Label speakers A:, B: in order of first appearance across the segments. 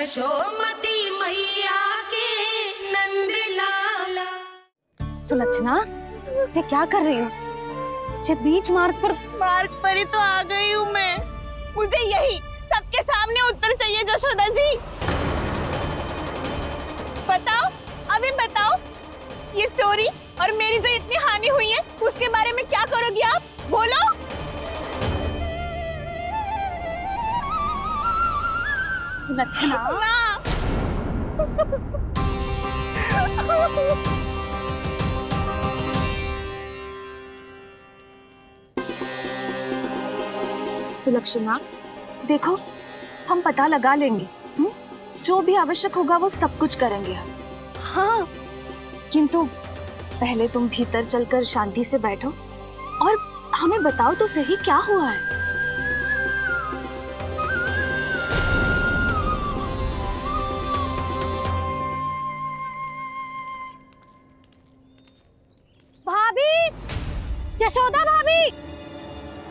A: यशोमती मैया के नंद लाला।
B: सुलक्षणा, ये क्या कर रही हो? ये बीच मार्ग पर
C: ही तो आ गई हूँ मैं। मुझे यही सबके सामने उत्तर चाहिए जशोदा जी। बताओ, अभी बताओ, ये चोरी और मेरी जो इतनी हानि हुई है उसके बारे में क्या करोगी आप? बोलो।
B: सुलक्षणा, सुलक्षणा, देखो हम पता लगा लेंगे। जो भी आवश्यक होगा वो सब कुछ करेंगे हम। हाँ, किंतु पहले तुम भीतर चलकर शांति से बैठो और हमें बताओ तो सही क्या हुआ है।
D: भाभी, यशोदा भाभी,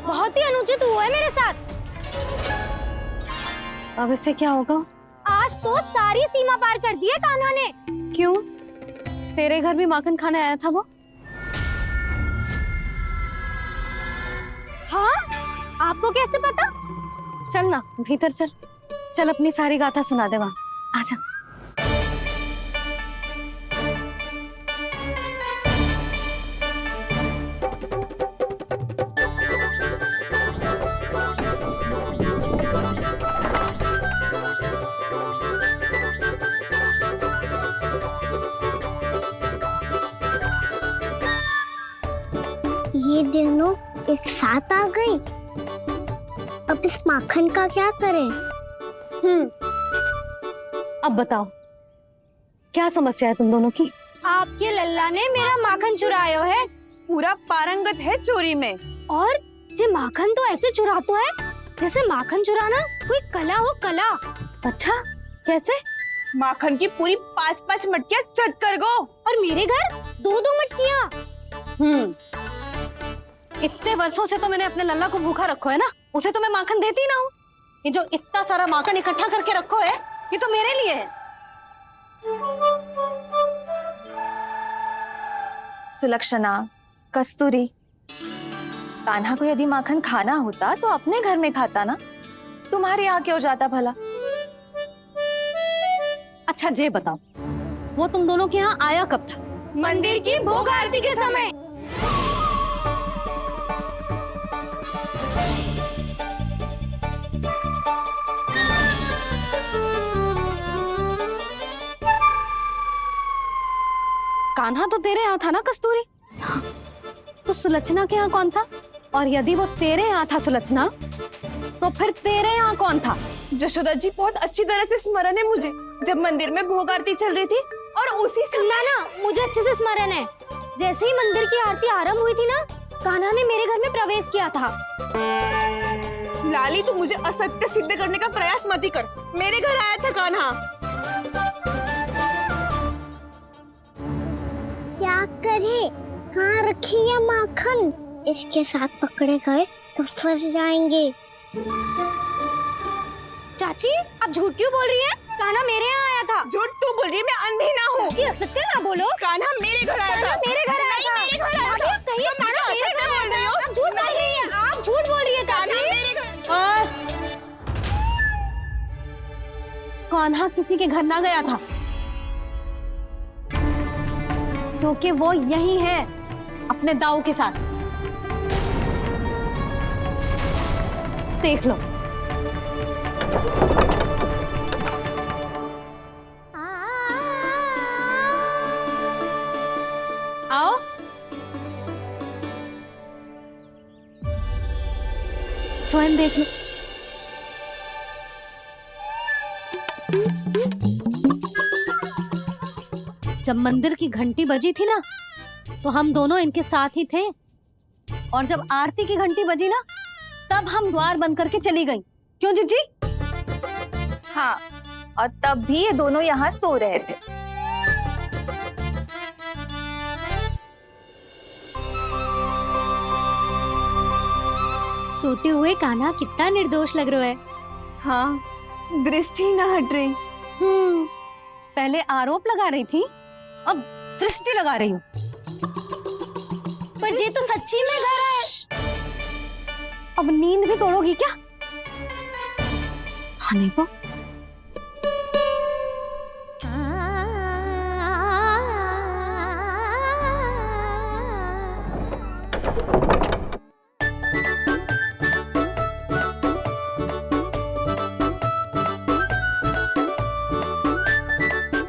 D: बहुत ही अनुचित हुआ है मेरे साथ।
B: अब इससे क्या होगा?
D: आज तो सारी सीमा पार कर दी है कान्हा ने।
B: क्यों? तेरे घर भी माखन खाने आया था वो?
D: हाँ, आपको कैसे पता?
B: चल ना भीतर चल, चल अपनी सारी गाथा सुना दे वहां। आजा।
E: ये दोनों एक साथ आ गई। अब इस माखन का क्या करें?
B: अब बताओ क्या समस्या है तुम दोनों की?
D: आपके लल्ला ने मेरा माखन चुरायो है।
C: पूरा पारंगत है चोरी में।
D: और ये माखन तो ऐसे चुराता है जैसे माखन चुराना कोई कला हो, कला।
B: अच्छा, कैसे?
C: माखन की पूरी 5-5 मटकियां चट कर गो।
D: और मेरे घर 2-2 मटकियां।
B: इतने वर्षों से तो मैंने अपने लल्ला को भूखा रखो है ना, उसे तो मैं माखन देती ना हूँ। ये जो इतना सारा माखन इकट्ठा करके रखो है, ये तो मेरे लिए है। सुलक्षणा, कस्तूरी, कान्हा को यदि माखन खाना होता तो अपने घर में खाता ना, तुम्हारे यहाँ क्यों जाता भला? अच्छा ये बताओ, वो तुम दोनों के यहाँ आया कब था?
D: मंदिर की भोग आरती के समय।
B: कान्हा तो तेरे यहाँ था ना कस्तूरी? तो सुलक्षणा के यहाँ कौन था? और यदि वो तेरे यहाँ था सुलक्षणा, तो फिर तेरे यहाँ कौन था?
C: जशोदा जी, बहुत अच्छी तरह से स्मरण है मुझे, जब मंदिर में भोग आरती चल रही थी और उसी समय
D: ना, मुझे अच्छे से स्मरण है। जैसे ही मंदिर की आरती आरंभ हुई थी ना, कान्हा ने मेरे घर में प्रवेश किया था।
C: लाली, तू मुझे असत्य सिद्ध करने का प्रयास मत ही कर। मेरे घर आया था कान्हा।
E: क्या करे? कहाँ रखी है माखन? इसके साथ पकड़े गए तो फंस जाएंगे।
D: चाची, आप झूठ क्यों बोल रही हैं? कान्हा मेरे यहाँ आया था।
C: झूठ तू बोल रही है? मैं अंधी ना हूँ।
D: चाची, असत्य ना बोलो।
C: कान्हा मेरे घर आया था।
D: मेरे घर आया था।
C: मेरे घर आया था।
D: कहिए कान्हा मेरे घर बोल रही हो? आप झूठ बोल रही हैं। आप झूठ बोल रही है चाची।
B: बस, कान्हा किसी के घर ना गया था, क्योंकि वो यही है अपने दाऊ के साथ। देख लो। आओ। स्वयं देख लो। जब मंदिर की घंटी बजी थी ना, तो हम दोनों इनके साथ ही थे, और जब आरती की घंटी बजी ना, तब हम द्वार बंद करके चली गई। क्यों जीजी?
F: हाँ, और तब भी ये दोनों यहाँ सो रहे थे।
D: सोते हुए कान्हा कितना निर्दोष लग रहा है।
C: हाँ, दृष्टि ना हट रही।
D: पहले आरोप लगा रही थी, अब दृष्टि लगा रही हूँ। पर ये तो सच्ची में घर है। अब नींद भी तोड़ोगी क्या? हनी को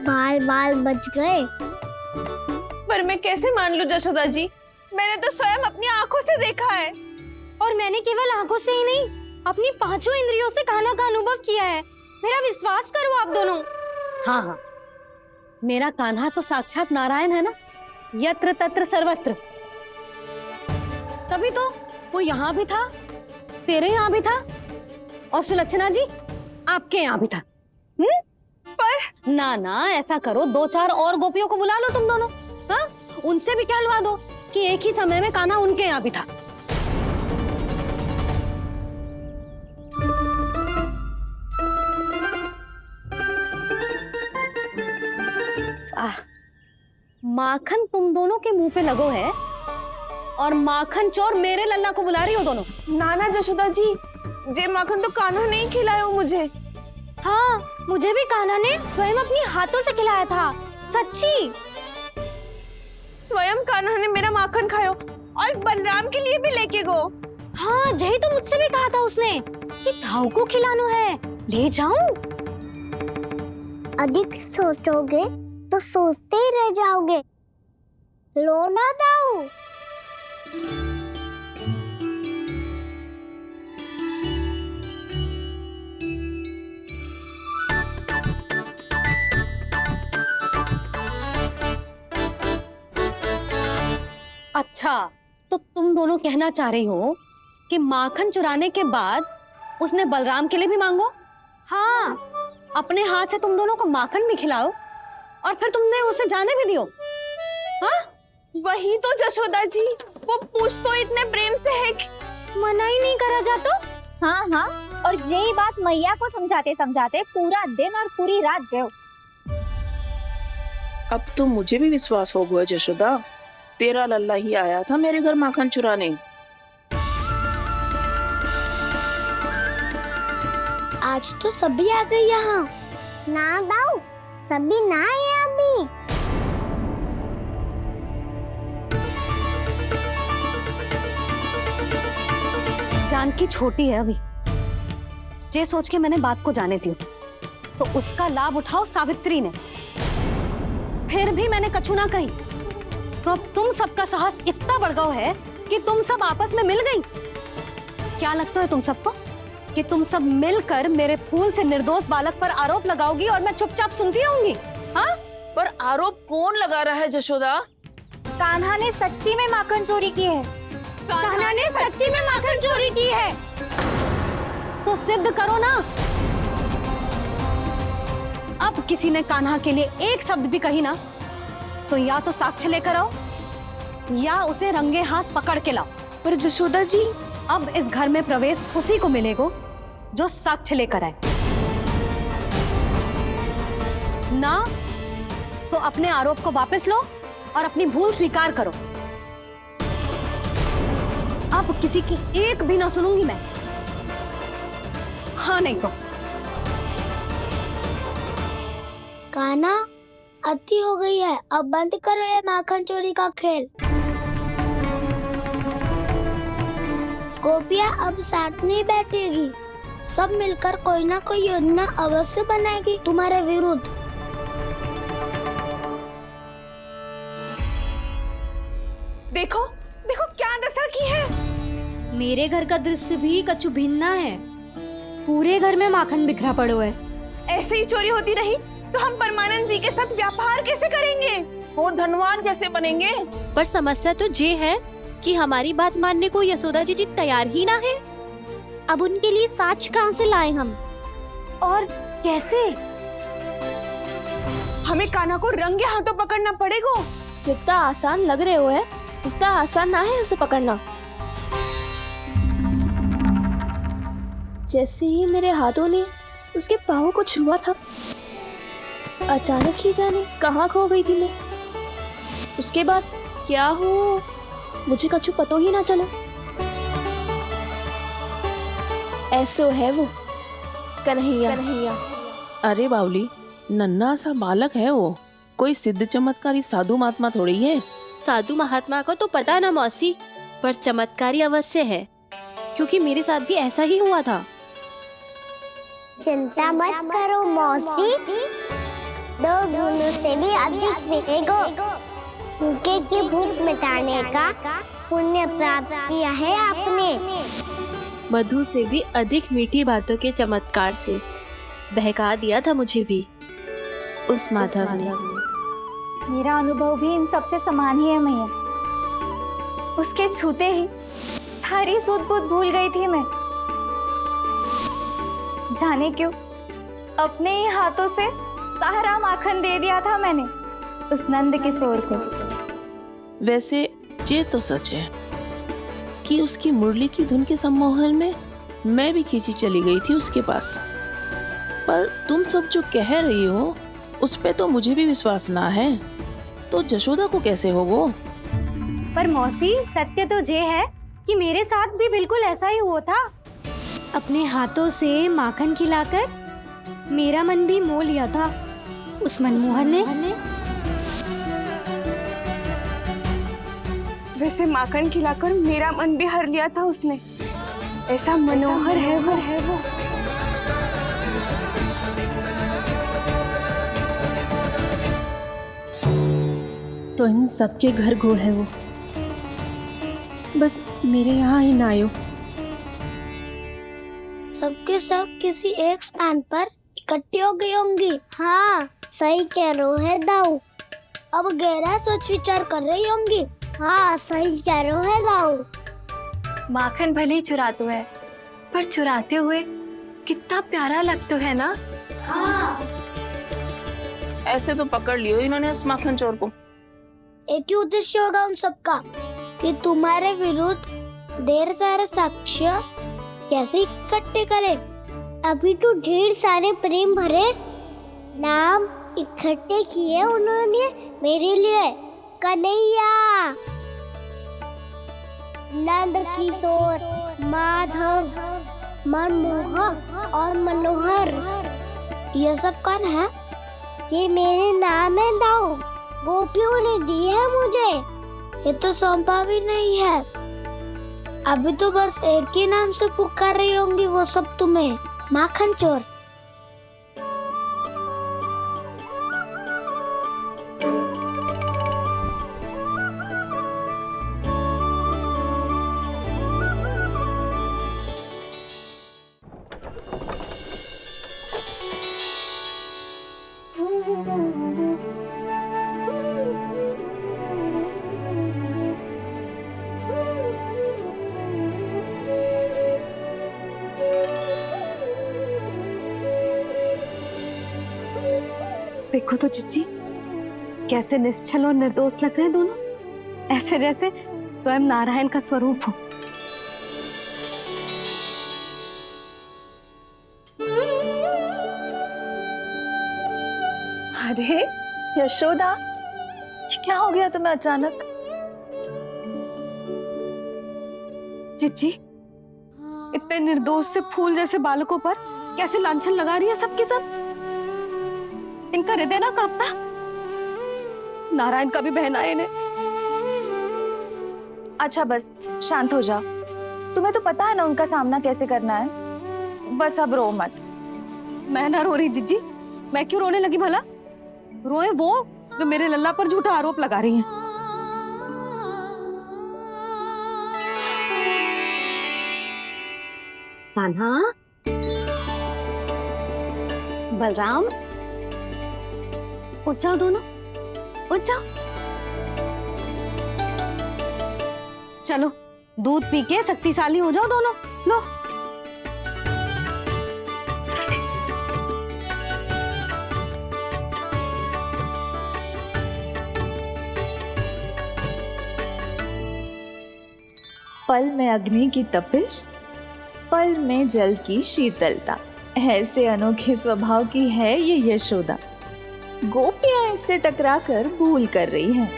E: बाल बाल बच गए।
C: पर मैं कैसे मान लूं जशोदा जी, मैंने तो स्वयं अपनी आंखों से देखा है।
D: और मैंने केवल आंखों से ही नहीं, अपनी पांचों इंद्रियों से कान्हा का अनुभव किया है। मेरा विश्वास करो आप दोनों। हाँ हाँ, मेरा कान्हा तो साक्षात नारायण है ना, यत्र तत्र सर्वत्र। तभी तो वो यहाँ भी था, तेरे यहाँ भी था, और सुलक्षणा जी आपके यहाँ भी था। पर ना ना, ऐसा करो, 2-4 और गोपियों को बुला लो तुम दोनों। हाँ, उनसे भी कहलवा दो कि एक ही समय में कान्हा उनके यहाँ भी था। माखन तुम दोनों के मुंह पे लगो है, और माखन चोर मेरे लल्ला को बुला रही हो दोनों।
C: नाना जशोदा जी, जे माखन तो कान्हा ने ही खिलाया मुझे।
D: हाँ, मुझे भी कान्हा ने स्वयं अपनी हाथों से खिलाया था, सच्ची।
C: स्वयं कान्हा ने मेरा माखन खायो और बलराम के लिए भी लेके गो।
D: हाँ, यही तो मुझसे भी कहा था उसने कि ताऊ को खिलाना है, ले जाऊं।
E: अधिक सोचोगे तो सोचते ही रह जाओगे। लो ना दाऊ।
D: अच्छा, तो तुम दोनों कहना चाह रही हो कि माखन चुराने के बाद उसने बलराम के लिए भी मांगो? हाँ, अपने हाथ से तुम दोनों को माखन भी खिलाओ और फिर तुमने उसे जाने भी दियो। हाँ,
C: वही तो जशोदा जी, वो पूछ तो इतने प्रेम से है कि
D: मना ही नहीं करा जाता।
F: हाँ हाँ, और यही बात मैया को समझाते समझाते पूरा दिन और पूरी रात गए।
G: अब तो मुझे भी विश्वास हो गया जशोदा, तेरा लल्ला ही आया था मेरे घर माखन चुराने।
E: आज तो सभी आ गए यहाँ। ना दाऊ, सभी ना आए अभी।
D: जानकी छोटी है अभी, ये सोच के मैंने बात को जाने दी, तो उसका लाभ उठाओ सावित्री ने। फिर भी मैंने कछु ना कही, तो अब तुम सबका साहस इतना बढ़ गया है कि तुम सब आपस में मिल गई। क्या लगता है तुम सबको कि तुम सब मिलकर मेरे फूल से निर्दोष बालक पर आरोप लगाओगी और मैं चुपचाप सुनती रहूंगी? हाँ?
G: पर आरोप कौन लगा रहा है जशोदा?
F: कान्हा ने सच्ची में माखन चोरी की है।
D: कान्हा ने सच्ची में माखन चोरी की है, तो सिद्ध करो ना। अब किसी ने कान्हा के लिए एक शब्द भी कही ना, तो या तो साक्ष्य लेकर आओ या उसे रंगे हाथ पकड़ के लाओ।
C: पर जशोदा जी,
D: अब इस घर में प्रवेश उसी को मिलेगा जो साक्ष्य लेकर आए। ना तो अपने आरोप को वापस लो और अपनी भूल स्वीकार करो। अब किसी की एक भी ना सुनूंगी मैं। हाँ नहीं तो
E: कान्हा, अति हो गई है, अब बंद करो ये माखन चोरी का खेल। गोपियाँ अब साथ नहीं बैठेगी, सब मिलकर कोई ना कोई योजना अवश्य बनाएगी तुम्हारे विरुद्ध।
C: देखो देखो क्या दशा की है।
D: मेरे घर का दृश्य भी कछु भिन्न है। पूरे घर में माखन बिखरा पड़ो है।
C: ऐसे ही चोरी होती रही तो हम परमानंद जी के साथ व्यापार कैसे करेंगे
G: और धनवान कैसे बनेंगे?
H: पर समस्या तो ये है कि हमारी बात मानने को यशोदा जी तैयार ही ना है।
E: अब उनके लिए साक्ष्य कहाँ से लाए हम?
D: और कैसे?
C: हमें कान्हा को रंगे हाथों पकड़ना पड़ेगा।
H: जितना आसान लग रहे हो है, उतना आसान ना है उसे पकड़ना। जैसे ही मेरे हाथों ने उसके पाँव को छुआ था,
B: अचानक ही जाने कहाँ खो गई थी मैं। उसके बाद क्या हो मुझे कछु पतो ही ना चला। ऐसो है वो कन्हैया।
G: अरे बावली, नन्हा सा बालक है वो, कोई सिद्ध चमत्कारी साधु महात्मा थोड़ी है।
H: साधु महात्मा को तो पता ना मौसी, पर चमत्कारी अवश्य है, क्योंकि मेरे साथ भी ऐसा ही हुआ था।
E: चिंता मत करो मौसी, 2 गुणों से भी अधिक मिलेगा। भूखे की भूख मिटाने का पुण्य प्राप्त किया है आपने।
H: मधु से भी अधिक मीठी बातों के चमत्कार से बहका दिया था मुझे भी उस माधव ने।
F: मेरा अनुभव भी इन सबसे समान ही है मैया। उसके छूते ही सारी सूध बूध भूल गई थी मैं। जाने क्यों अपने ही हाथों से सारा माखन दे दिया था मैंने उस नंद किशोर को।
G: वैसे ये तो सच है कि उसकी मुरली की धुन के सम्मोहन में मैं भी खींची चली गई थी उसके पास। पर तुम सब जो कह रही हो उस पे तो मुझे भी विश्वास ना है, तो जशोदा को कैसे होगो?
F: पर मौसी सत्य तो ये है कि मेरे साथ भी बिल्कुल ऐसा ही हुआ था।
D: अपने हाथों से माखन खिलाकर मेरा मन भी मोह लिया था उस मनमोहन ने।
C: वैसे माखन खिलाकर मेरा मन भी हर लिया था उसने। ऐसा मनोहर है वो।
B: तो इन सबके घर गो है वो, बस मेरे यहाँ ही ना आयो।
E: सबके सब किसी एक स्थान पर इकट्ठी हो गई होंगी। हाँ सही कह रहे है दाऊ। अब गहरा सोच विचार कर रही होंगी। हाँ सही कह रहे है दाऊ।
C: माखन भले ही चुराते है, पर चुराते हुए कितना प्यारा लगता है ना।
E: हाँ
G: ऐसे तो पकड़ लियो इन्होंने उस माखन चोर को।
E: एक ही उद्देश्य होगा उन सबका कि तुम्हारे विरुद्ध ढेर सारे साक्ष्य कैसे इकट्ठे करे। अभी तो ढेर सारे प्रेम भरे नाम इकट्ठे किए उन्होंने मेरे लिए। कन्हैया, नंद किशोर, माधव, मनमोहक और मनोहर, ये सब कौन है? ये मेरे नाम है दाऊ। गोपियों ने दी है मुझे, ये तो सौंपा भी नहीं है। अभी तो बस एक ही नाम से पुकार रही होंगी वो सब तुम्हें, माखन चोर।
B: देखो तो चिच्ची, कैसे निश्चल और निर्दोष लग रहे हैं दोनों, ऐसे जैसे स्वयं नारायण का स्वरूप हो।
C: अरे यशोदा, ये क्या हो गया तुम्हें अचानक?
B: चिच्ची, इतने निर्दोष से फूल जैसे बालकों पर कैसे लांछन लगा रही है सबके सब। इनका हृदय ना कांपता? नारायण का भी बहना है इन्हें।
C: अच्छा बस शांत हो जाओ, तुम्हें तो पता है ना उनका सामना कैसे करना है। बस अब रो मत।
B: मैं ना रो रही जिज्जी, मैं क्यों रोने लगी भला? रोए वो जो मेरे लल्ला पर झूठा आरोप लगा रही हैं।
D: कान्हा, बलराम, उठ जाओ दोनों, उठ जाओ।
B: चलो दूध पी के शक्तिशाली हो जाओ दोनों। लो
I: पल में अग्नि की तपिश, पल में जल की शीतलता, ऐसे अनोखे स्वभाव की है ये यशोदा। गोपियां इससे टकराकर भूल कर रही हैं।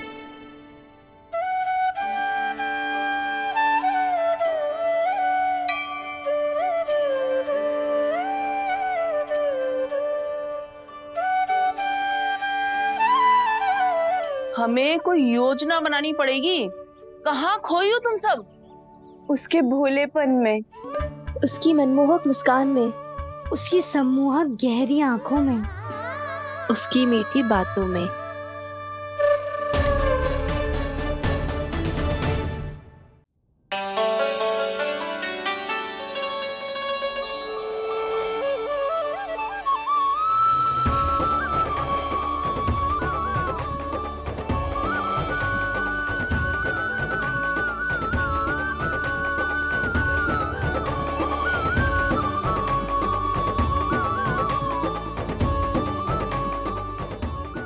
J: हमें कोई योजना बनानी पड़ेगी। कहाँ खोई हो तुम सब?
C: उसके भोलेपन में,
H: उसकी मनमोहक मुस्कान में,
F: उसकी सम्मोहक गहरी आंखों में,
H: उसकी मीठी बातों में।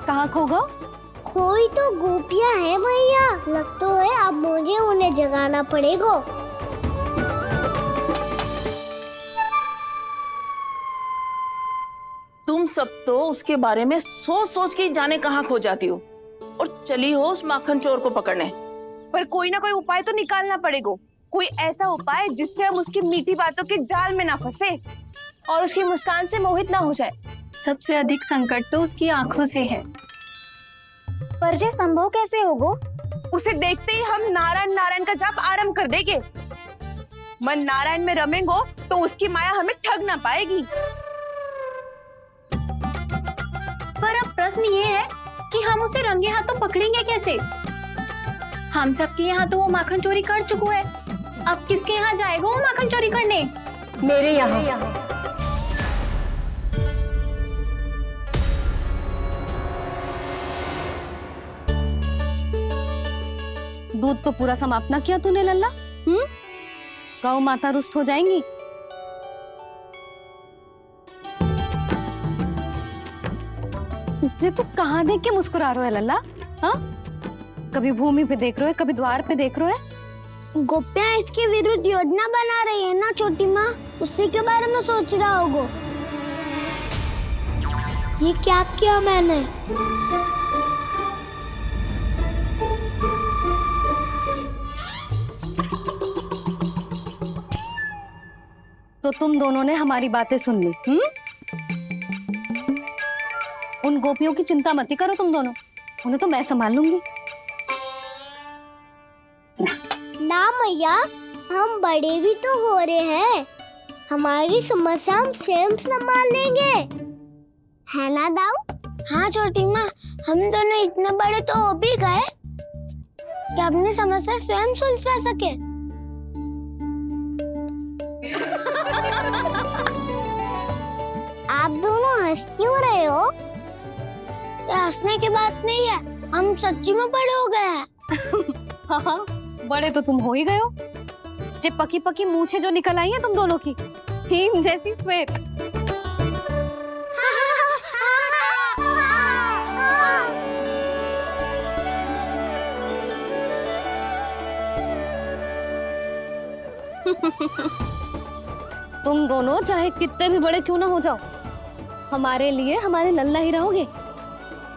D: कहाँ खो गो?
E: कोई तो गोपियां है भैया, लगता है अब मुझे उन्हें जगाना पड़ेगा।
J: तुम सब तो उसके बारे में सोच सोच के जाने कहाँ खो जाती हो और चली हो उस माखन चोर को पकड़ने।
C: पर कोई ना कोई उपाय तो निकालना पड़ेगा। कोई ऐसा उपाय जिससे हम उसकी मीठी बातों के जाल में ना फंसे और उसकी मुस्कान से मोहित ना हो जाए।
H: सबसे अधिक संकट तो उसकी आंखों से है।
F: पर ये संभव कैसे होगो?
C: उसे देखते ही हम नारायण नारायण का जाप आरंभ कर देंगे। मन नारायण में रमेंगो तो उसकी माया हमें ठग ना पाएगी।
H: पर अब प्रश्न ये है कि हम उसे रंगे हाथों पकड़ेंगे कैसे? हम सबके यहाँ तो वो माखन चोरी कर चुका है। अब किसके यहाँ जाएगा वो माखन चोरी करने?
C: मेरे यहाँ।
D: दूध तो पूरा समाप्त ना किया तूने लल्ला। गौ माता रुष्ट हो जाएंगी। जे तू कहाँ देख के मुस्कुरा रहे हो लल्ला? हाँ, कभी भूमि पे देख रहे हो, कभी द्वार पे देख रहे हो।
E: गोपियां इसके विरुद्ध योजना बना रही है ना छोटी माँ, उसी के बारे में सोच रहा होगा। ये क्या किया मैंने?
D: तो तुम दोनों ने हमारी बातें सुन ली। उन गोपियों की चिंता मत करो तुम दोनों, उन्हें तो मैं संभाल लूंगी।
E: ना मैया, हम बड़े भी तो हो रहे हैं, हमारी समस्या हम स्वयं संभाल लेंगे, है ना दाऊ? हाँ छोटी माँ, हम दोनों इतने बड़े तो हो भी गए कि अपनी समस्या स्वयं सुलझा सके। आप दोनों हंस क्यों रहे हो? ये हंसने की बात नहीं है, हम सच्ची में बड़े हो गए हैं।
D: हाँ, बड़े तो तुम हो ही गए हो। जे पकी पकी मूछें जो निकल आई हैं तुम दोनों की, हिम जैसी श्वेत। तुम दोनों चाहे कितने भी बड़े क्यों ना हो जाओ, हमारे लिए हमारे लल्ला ही रहोगे।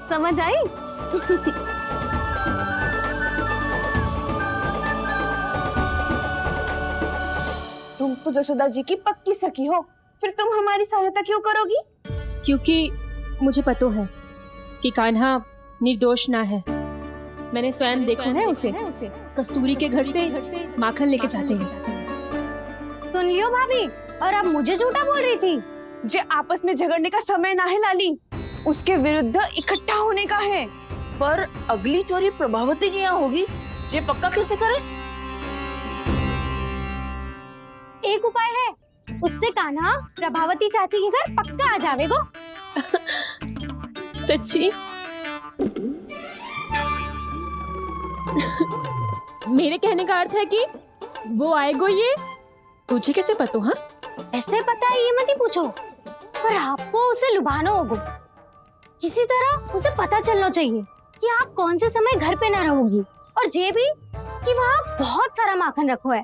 D: समझ आई?
C: तुम तो जसोदा जी की पक्की सखी हो, फिर तुम हमारी सहायता क्यों करोगी?
K: क्योंकि मुझे पता है कि कान्हा निर्दोष ना है। मैंने स्वयं देखा है उसे कस्तूरी के घर से माखन लेके जाते हैं।
F: सुन लियो भाभी, और अब मुझे झूठा बोल रही थी।
C: जे आपस में झगड़ने का समय ना है लाली, उसके विरुद्ध इकट्ठा होने का है।
J: पर अगली चोरी प्रभावती के यहाँ होगी, जे पक्का कैसे करे?
F: एक उपाय है, उससे कान्हा प्रभावती चाची के घर पक्का आ जावेगो।
K: सच्ची? मेरे कहने का अर्थ है कि वो आएगो, ये तुझे कैसे पता? हाँ,
F: ऐसे पता है ये मत ही पूछो, पर आपको उसे लुभाना होगा। किसी तरह उसे पता चलना चाहिए कि आप कौन से समय घर पे ना रहोगी, और ये भी कि वहाँ बहुत सारा माखन रखो है।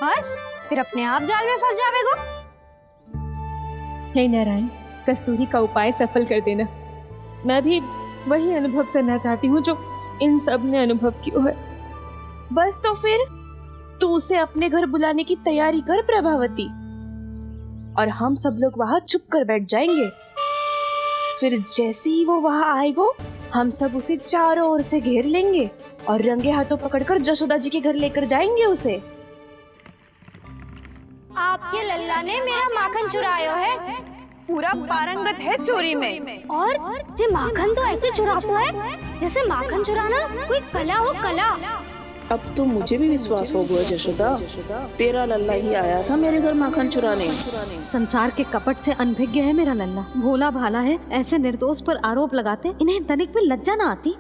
F: बस फिर अपने आप जाल में फंस जावेगो।
K: हे नारायण, कस्तूरी का उपाय सफल कर देना। मैं भी वही अनुभव करना चाहती हूँ जो इन सब ने अनुभव किया है।
C: बस तो फिर तू उसे अपने घर बुलाने की तैयारी कर प्रभावती, और हम सब लोग वहां चुप कर बैठ जाएंगे। फिर जैसे ही वो वहां आएगा, हम सब उसे चारों ओर से घेर लेंगे और रंगे हाथों पकड़कर जशोदा जी के घर लेकर जाएंगे उसे।
F: आपके लल्ला ने मेरा माखन चुरायो है,
C: पूरा पारंगत है चोरी में।
F: और जे माखन तो ऐसे चुराता है जैसे माखन चुराना कोई कला हो, कला।
J: अब तो मुझे भी विश्वास हो गया जशोदा, तेरा लल्ला ही आया था मेरे घर माखन चुराने।
D: संसार के कपट से अनभिज्ञ है मेरा लल्ला, भोला भाला है। ऐसे निर्दोष पर आरोप लगाते इन्हें तनिक भी लज्जा ना आती।